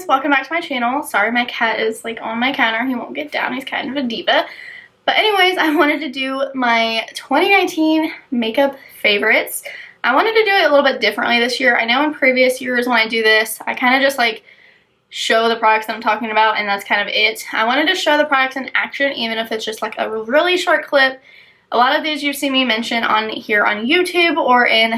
guys, welcome back to my channel. Sorry my cat is like on my counter. He won't get down. He's kind of a diva. But anyways, I wanted to do my 2019 makeup favorites. I wanted to do it a little bit differently this year. I know in previous years when I do this, I kind of just like show the products that I'm talking about and that's kind of it. I wanted to show the products in action, even if it's just like a really short clip. A lot of these you've seen me mention on here on YouTube or in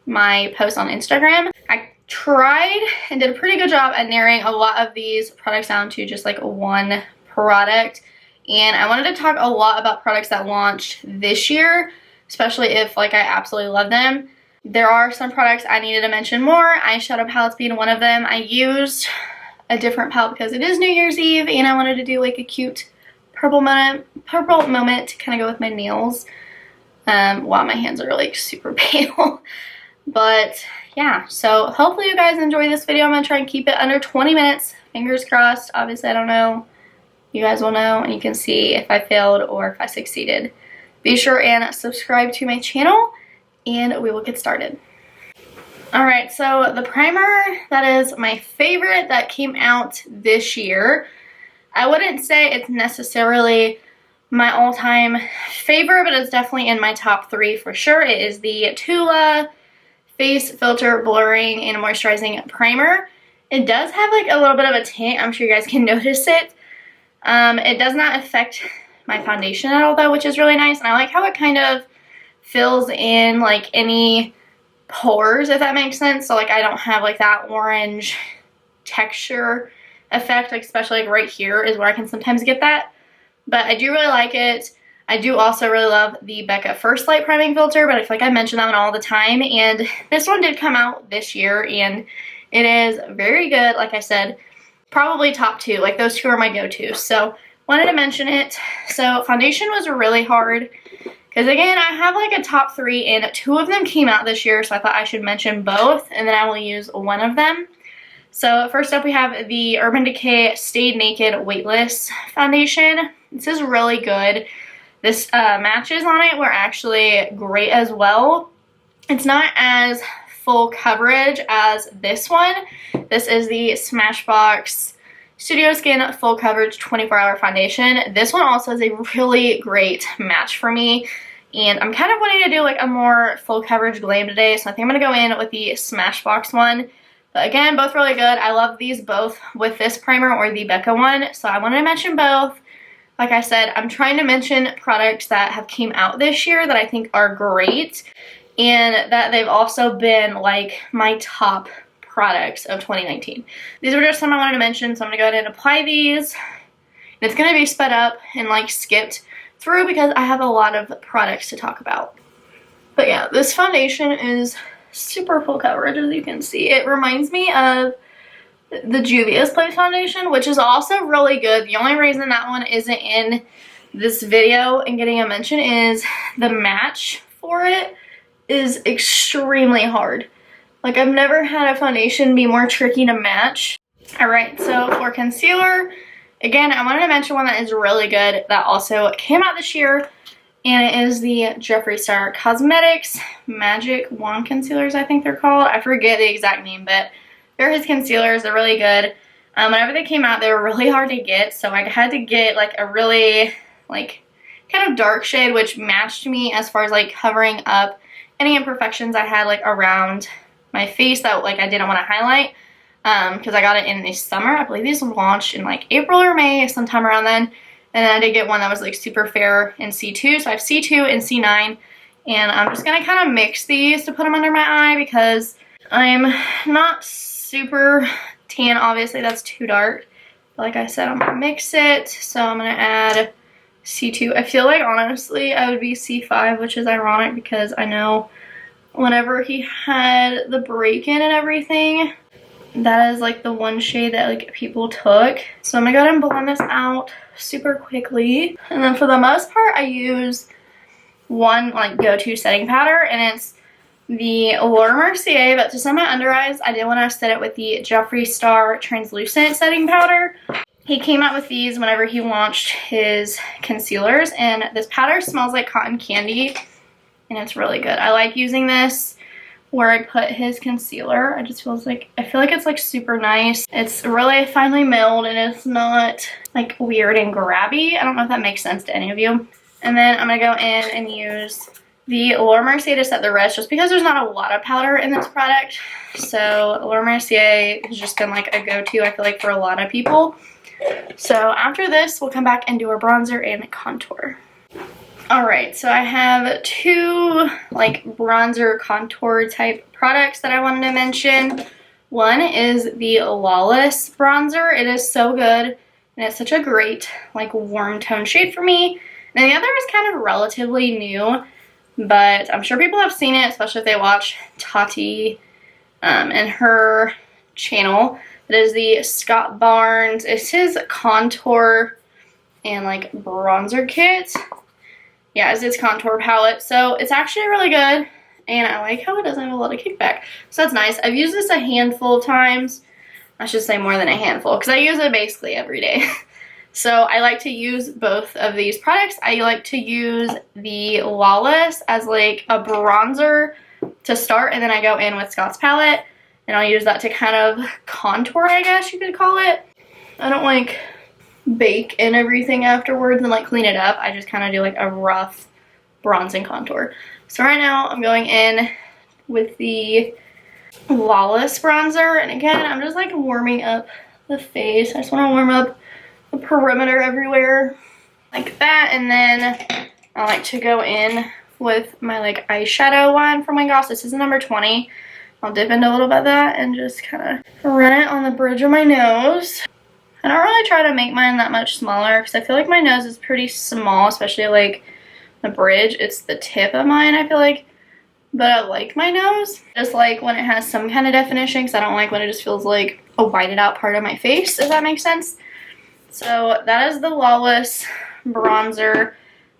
my posts on Instagram. I tried and did a pretty good job at narrowing a lot of these products down to just like one product. And I wanted to talk a lot about products that launched this year, especially if like I absolutely love them. There are some products I needed to mention more, eyeshadow palettes being one of them. I used a different palette because it is New Year's Eve and I wanted to do like a cute purple moment to kind of go with my nails. Wow, my hands are like super pale. But yeah, so hopefully you guys enjoy this video. I'm going to try and keep it under 20 minutes. Fingers crossed. Obviously, I don't know. You guys will know and you can see if I failed or if I succeeded. Be sure and subscribe to my channel and we will get started. Alright, so the primer that is my favorite that came out this year, I wouldn't say it's necessarily my all-time favorite, but it's definitely in my top 3 for sure. It is the Tula Face Filter Blurring and Moisturizing Primer. It does have like a little bit of a tint. I'm sure you guys can notice it. It does not affect my foundation at all though, which is really nice. And I like how it kind of fills in like any pores, if that makes sense. So like I don't have like that orange texture effect, like especially like right here is where I can sometimes get that. But I do really like it. I do also really love the Becca First Light Priming Filter, but I feel like I mention that one all the time. And this one did come out this year, and it is very good. Like I said, probably top 2. Like those 2 are my go-tos. So wanted to mention it. So foundation was really hard because again, I have like a top 3, and 2 of them came out this year. So I thought I should mention both, and then I will use one of them. So first up, we have the Urban Decay Stayed Naked Weightless Foundation. This is really good. This matches on it were actually great as well. It's not as full coverage as this one. This is the Smashbox Studio Skin Full Coverage 24-Hour Foundation. This one also is a really great match for me. And I'm kind of wanting to do like a more full coverage glam today. So I think I'm going to go in with the Smashbox one. But again, both really good. I love these both with this primer or the Becca one. So I wanted to mention both. Like I said, I'm trying to mention products that have came out this year that I think are great and that they've also been like my top products of 2019. These were just some I wanted to mention, so I'm going to go ahead and apply these. And it's going to be sped up and like skipped through because I have a lot of products to talk about. But yeah, this foundation is super full coverage, as you can see. It reminds me of the Juvia's Place foundation, which is also really good. The only reason that one isn't in this video and getting a mention is the match for it is extremely hard. Like I've never had a foundation be more tricky to match. Alright, so for concealer, again, I wanted to mention one that is really good that also came out this year, and it is the Jeffree Star Cosmetics Magic Wand Concealers, I think they're called. I forget the exact name, but they're his concealers. They're really good. Whenever they came out, they were really hard to get, so I had to get like a really like kind of dark shade, which matched me as far as like covering up any imperfections I had like around my face that like I didn't want to highlight, because I got it in the summer. I believe these launched in like April or May, sometime around then. And then I did get one that was like super fair in C2, so I have C2 and C9, and I'm just gonna kind of mix these to put them under my eye because I'm not super tan. Obviously that's too dark, but like I said, I'm gonna mix it. So I'm gonna add C2. I feel like honestly I would be C5, which is ironic because I know whenever he had the break-in and everything, that is like the one shade that like people took. So I'm gonna go ahead and blend this out super quickly, and then for the most part I use one like go-to setting powder, and it's the Laura Mercier, but to set my under eyes, I did want to set it with the Jeffree Star Translucent Setting Powder. He came out with these whenever he launched his concealers, and this powder smells like cotton candy, and it's really good. I like using this where I put his concealer. I feel like it's like super nice. It's really finely milled and it's not like weird and grabby. I don't know if that makes sense to any of you. And then I'm gonna go in and use the Laura Mercier to set the rest, just because there's not a lot of powder in this product. So Laura Mercier has just been like a go-to, I feel like, for a lot of people. So after this, we'll come back and do our bronzer and contour. Alright, so I have two like bronzer contour type products that I wanted to mention. One is the Lawless bronzer. It is so good and it's such a great like warm tone shade for me. And the other is kind of relatively new, but I'm sure people have seen it, especially if they watch Tati and her channel. It is the Scott Barnes. It's his contour and like bronzer kit. Yeah, it's its contour palette. So it's actually really good. And I like how it doesn't have a lot of kickback. So that's nice. I've used this a handful of times. I should say more than a handful, because I use it basically every day. So I like to use both of these products. I like to use the Lawless as like a bronzer to start. And then I go in with Scott's palette. And I'll use that to kind of contour, I guess you could call it. I don't like bake in everything afterwards and like clean it up. I just kind of do like a rough bronzing contour. So right now I'm going in with the Lawless bronzer. And again, I'm just like warming up the face. I just want to warm up the perimeter everywhere like that. And then I like to go in with my like eyeshadow one from my gloss. This is number 20. I'll dip into a little bit of that and just kind of run it on the bridge of my nose. I don't really try to make mine that much smaller because I feel like my nose is pretty small, especially like the bridge. It's the tip of mine, I feel like. But I like my nose. Just like when it has some kind of definition, because I don't like when it just feels like a whited out part of my face, if that makes sense. So that is the Lawless bronzer.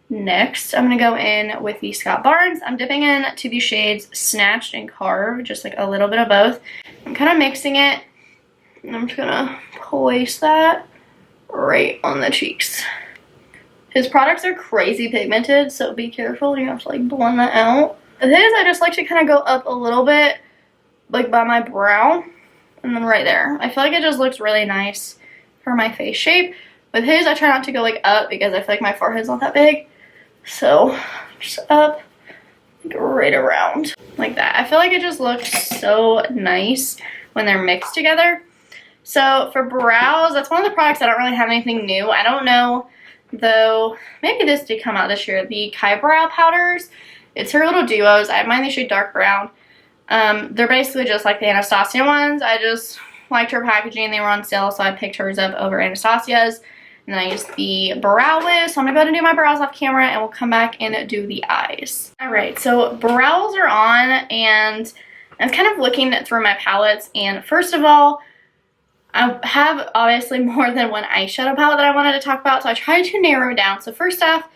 Next, I'm going to go in with the Scott Barnes. I'm dipping in to the shades Snatched and Carved, just like a little bit of both. I'm kind of mixing it, and I'm just going to place that right on the cheeks. His products are crazy pigmented, so be careful. You have to like blend that out. The thing is, I just like to kind of go up a little bit, like by my brow, and then right there. I feel like it just looks really nice for my face shape. With his, I try not to go like up because I feel like my forehead's not that big. So just up, like right around like that. I feel like it just looks so nice when they're mixed together. So for brows, that's one of the products I don't really have anything new. I don't know though, maybe this did come out this year. The Kai Brow powders. It's her little duos. I have mine, they shade dark brown. They're basically just like the Anastasia ones. I just liked her packaging. They were on sale, so I picked hers up over Anastasia's. And then I used the brow wiz. So I'm going to go ahead and do my brows off camera, and we'll come back and do the eyes. Alright, so brows are on, and I'm kind of looking through my palettes. And first of all, I have obviously more than one eyeshadow palette that I wanted to talk about. So I tried to narrow it down. So first off,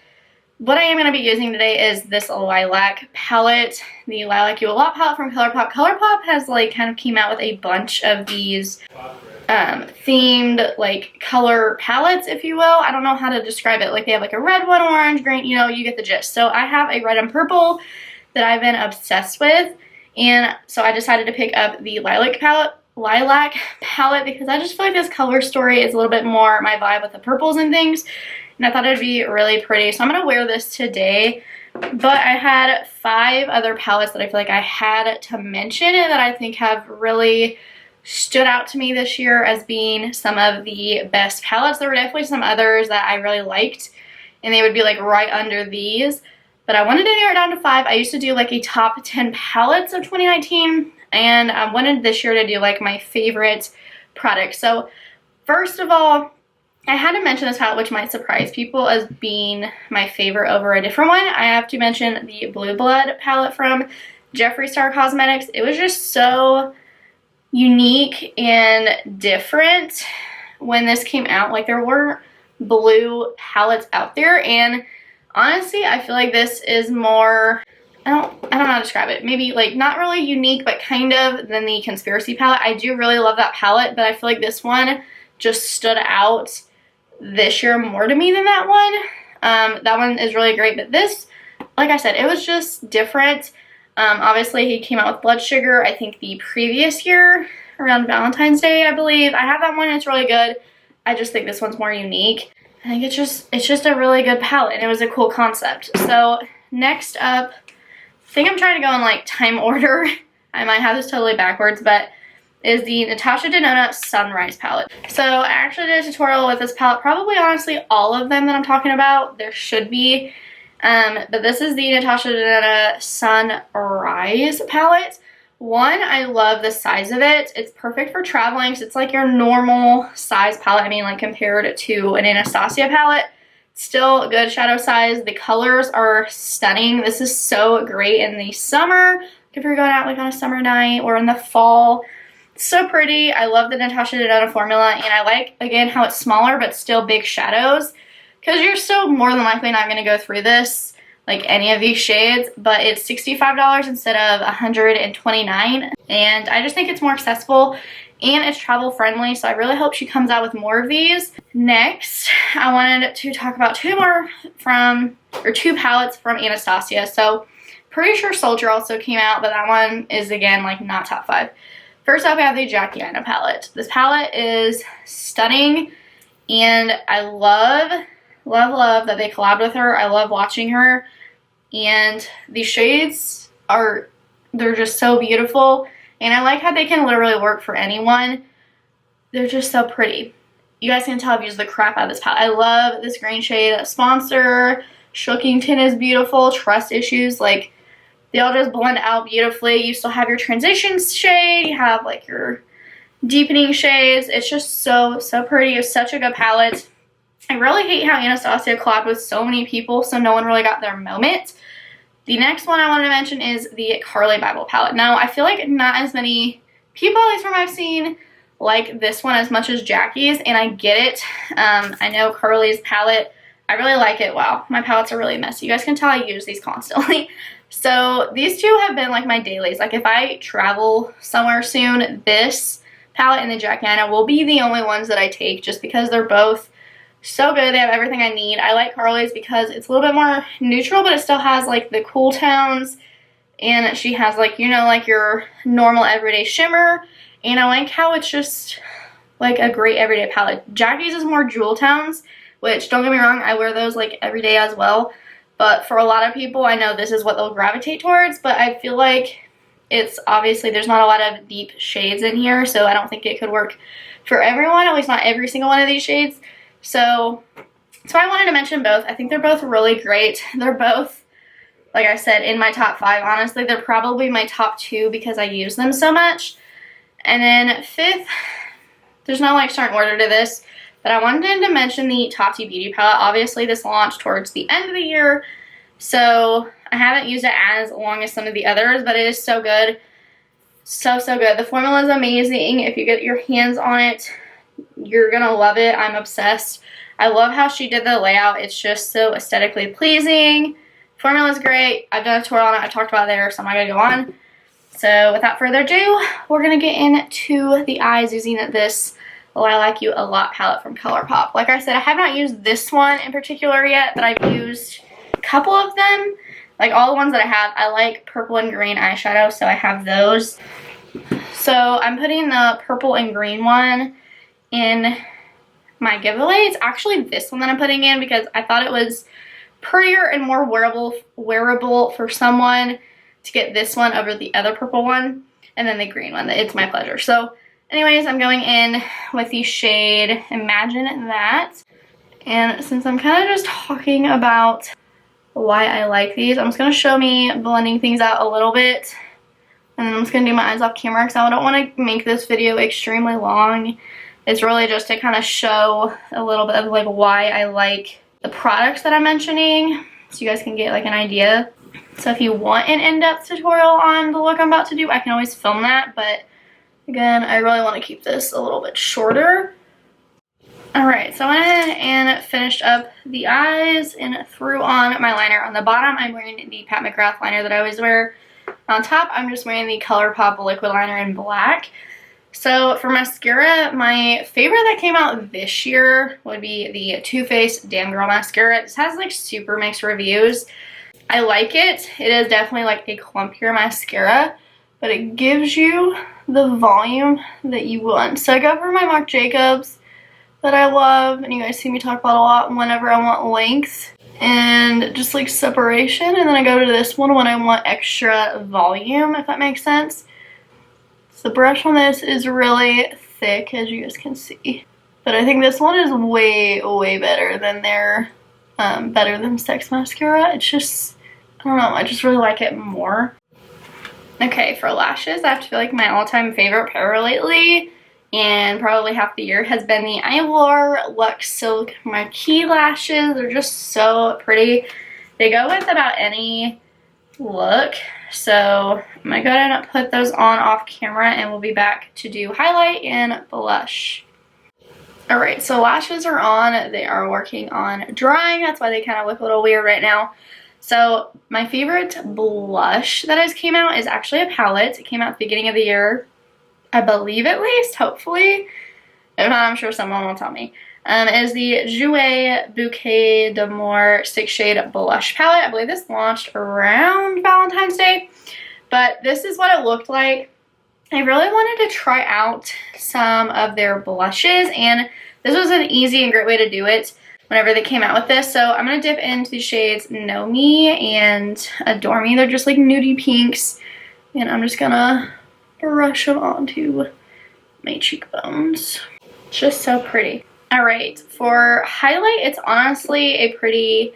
what I am going to be using today is this lilac palette, the Lilac You A Lot palette from ColourPop. ColourPop has like kind of came out with a bunch of these themed like color palettes, if you will. I don't know how to describe it. Like they have like a red one, orange, green, you know, you get the gist. So I have a red and purple that I've been obsessed with, and so I decided to pick up the lilac palette because I just feel like this color story is a little bit more my vibe with the purples and things, and I thought it would be really pretty. So I'm going to wear this today, but I had 5 other palettes that I feel like I had to mention and that I think have really stood out to me this year as being some of the best palettes. There were definitely some others that I really liked, and they would be like right under these, but I wanted to narrow it down to 5. I used to do like a top 10 palettes of 2019, and I wanted this year to do like my favorite products. So first of all, I had to mention this palette, which might surprise people as being my favorite over a different one. I have to mention the Blue Blood palette from Jeffree Star Cosmetics. It was just so unique and different when this came out. Like there weren't blue palettes out there, and honestly I feel like this is more, I don't know how to describe it, maybe like not really unique but kind of than the Conspiracy palette. I do really love that palette, but I feel like this one just stood out this year more to me than that one. That one is really great, but this, like I said, it was just different. Obviously, he came out with Blood Sugar, I think the previous year, around Valentine's Day, I believe. I have that one, it's really good. I just think this one's more unique. I think it's just a really good palette, and it was a cool concept. So next up, I think I'm trying to go in like time order. I might have this totally backwards, but is the Natasha Denona Sunrise palette. So I actually did a tutorial with this palette, probably honestly all of them that I'm talking about. There should be. But this is the Natasha Denona Sunrise palette. One, I love the size of it. It's perfect for traveling, so it's like your normal size palette. I mean, like compared to an Anastasia palette. Still good shadow size. The colors are stunning. This is so great in the summer, if you're going out like on a summer night, or in the fall. It's so pretty. I love the Natasha Denona formula, and I like, again, how it's smaller but still big shadows, because you're still more than likely not going to go through this, like any of these shades, but it's $65 instead of $129, and I just think it's more accessible, and it's travel friendly, so I really hope she comes out with more of these. Next, I wanted to talk about two palettes from Anastasia. So pretty sure Soldier also came out, but that one is, again, like not top 5. First up, we have the Jaclyn palette. This palette is stunning, and I love that they collabed with her. I love watching her, and these shades they're just so beautiful, and I like how they can literally work for anyone. They're just so pretty. You guys can tell I've used the crap out of this palette. I love this green shade. Sponsor, Shookington is beautiful. Trust Issues, like, they all just blend out beautifully. You still have your transition shade. You have like your deepening shades. It's just so pretty. It's such a good palette. I really hate how Anastasia collabed with so many people, so no one really got their moment. The next one I want to mention is the Carly Bible palette. Now, I feel like not as many people, at least from what I've seen, like this one as much as Jackie's, and I get it. I know Carly's palette, I really like it. Wow, my palettes are really messy. You guys can tell I use these constantly. So these two have been like my dailies. Like if I travel somewhere soon, this palette and the Jaclyn will be the only ones that I take, just because they're both so good. They have everything I need. I like Carly's because it's a little bit more neutral, but it still has like the cool tones, and she has like, you know, like your normal everyday shimmer, and I like how it's just like a great everyday palette. Jackie's is more jewel tones, which, don't get me wrong, I wear those like every day as well. But for a lot of people, I know this is what they'll gravitate towards, but I feel like it's obviously, there's not a lot of deep shades in here, so I don't think it could work for everyone, at least not every single one of these shades. So I wanted to mention both. I think they're both really great. They're both, like I said, in my top 5. Honestly, they're probably my top 2 because I use them so much. And then 5th, there's no like certain order to this, but I wanted to mention the Tati Beauty palette. Obviously, this launched towards the end of the year, so I haven't used it as long as some of the others, but it is so good. So good. The formula is amazing. If you get your hands on it, you're going to love it. I'm obsessed. I love how she did the layout. It's just so aesthetically pleasing. Formula is great. I've done a tutorial on it. I talked about it there, so I'm not going to go on. So without further ado, we're going to get into the eyes using this I Like You A Lot palette from ColourPop. Like I said, I have not used this one in particular yet, but I've used a couple of them. Like all the ones that I have, I like purple and green eyeshadow, so I have those. So I'm putting the purple and green one in my giveaway. It's actually this one that I'm putting in because I thought it was prettier and more wearable for someone to get this one over the other purple one, and then the green one. It's my pleasure. So anyways, I'm going in with the shade Imagine That. And since I'm kind of just talking about why I like these, I'm just going to show me blending things out a little bit. And then I'm just going to do my eyes off camera because I don't want to make this video extremely long. It's really just to kind of show a little bit of like why I like the products that I'm mentioning, so you guys can get like an idea. So if you want an in-depth tutorial on the look I'm about to do, I can always film that, but again, I really want to keep this a little bit shorter. Alright, so I went ahead and finished up the eyes and threw on my liner. On the bottom, I'm wearing the Pat McGrath liner that I always wear. On top, I'm just wearing the ColourPop liquid liner in black. So for mascara, my favorite that came out this year would be the Too Faced Damn Girl mascara. This has like super mixed reviews. I like it. It is definitely like a clumpier mascara, but it gives you the volume that you want. So I go for my Marc Jacobs that I love, and you guys see me talk about a lot whenever I want length and just like separation, and then I go to this one when I want extra volume, if that makes sense. So the brush on this is really thick, as you guys can see, but I think this one is way better than their better than Sex Mascara. It's just, I don't know, I just really like it more. Okay, for lashes, I have to feel like my all-time favorite pair lately, and probably half the year, has been the Eylure Luxe Silk Marquee lashes. They're just so pretty. They go with about any look. So I'm gonna go ahead and put those on off camera, and we'll be back to do highlight and blush. Alright, so lashes are on. They are working on drying. That's why they kind of look a little weird right now. So my favorite blush that has came out is actually a palette. It came out at the beginning of the year, I believe, at least, hopefully. If not, I'm sure someone will tell me. It is the Jouer Bouquet d'Amour 6 Shade Blush Palette. I believe this launched around Valentine's Day, but this is what it looked like. I really wanted to try out some of their blushes, and this was an easy and great way to do it whenever they came out with this. So I'm going to dip into the shades Know Me and Adore Me. They're just like nudie pinks, and I'm just going to brush them onto my cheekbones. It's just so pretty. Alright, for highlight, it's honestly a pretty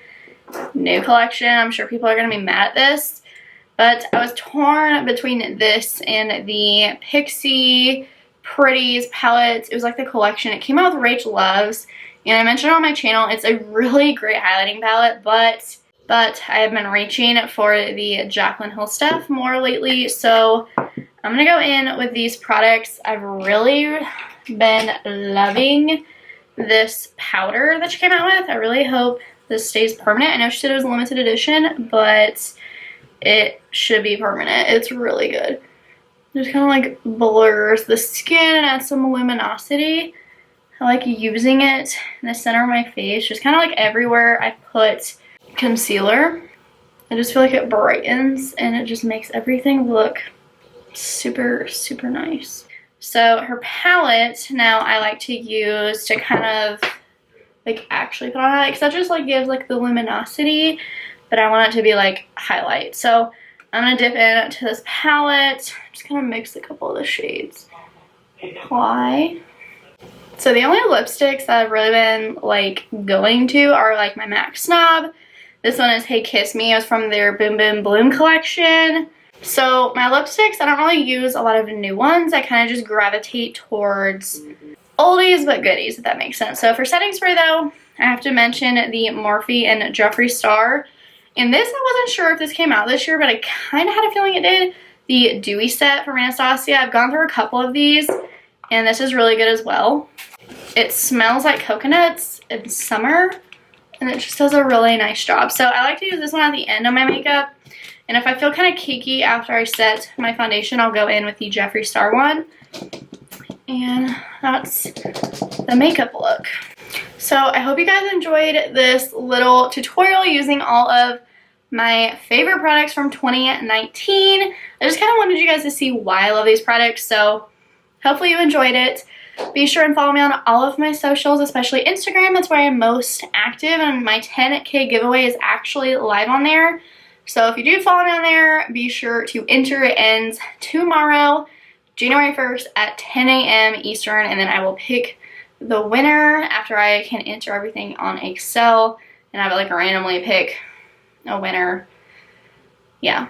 new collection. I'm sure people are going to be mad at this, but I was torn between this and the Pixie Pretties palettes. It was like the collection. It came out with Rach Loves, and I mentioned it on my channel. It's a really great highlighting palette, but I have been reaching for the Jaclyn Hill stuff more lately, so I'm going to go in with these products. I've really been loving this powder that she came out with. I really hope this stays permanent. I know she said it was a limited edition, but it should be permanent. It's really good. Just kind of like blurs the skin and adds some luminosity. I like using it in the center of my face, just kind of like everywhere I put concealer. I just feel like it brightens and it just makes everything look super nice. So her palette now I like to use to kind of like actually put on highlight, because that just like gives like the luminosity, but I want it to be like highlight. So I'm gonna dip into this palette, just kind of mix a couple of the shades, apply. So the only lipsticks that I've really been like going to are like my MAC Snob. This one is Hey Kiss Me. It was from their Boom Boom Bloom collection. So my lipsticks, I don't really use a lot of new ones. I kind of just gravitate towards oldies but goodies, if that makes sense. So for setting spray though, I have to mention the Morphe and Jeffree Star. And this, I wasn't sure if this came out this year, but I kind of had a feeling it did. The Dewy set from Anastasia. I've gone through a couple of these, and this is really good as well. It smells like coconuts in summer, and it just does a really nice job. So I like to use this one at the end of my makeup. And if I feel kind of cakey after I set my foundation, I'll go in with the Jeffree Star one. And that's the makeup look. So I hope you guys enjoyed this little tutorial using all of my favorite products from 2019. I just kind of wanted you guys to see why I love these products. So hopefully you enjoyed it. Be sure and follow me on all of my socials, especially Instagram. That's where I'm most active, and my 10K giveaway is actually live on there. So if you do follow me on there, be sure to enter. It ends tomorrow, January 1st at 10 a.m. Eastern, and then I will pick the winner after I can enter everything on Excel, and I will like randomly pick a winner. Yeah.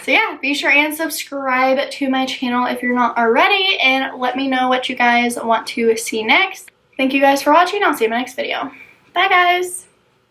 So yeah, be sure and subscribe to my channel if you're not already, and let me know what you guys want to see next. Thank you guys for watching. I'll see you in my next video. Bye guys!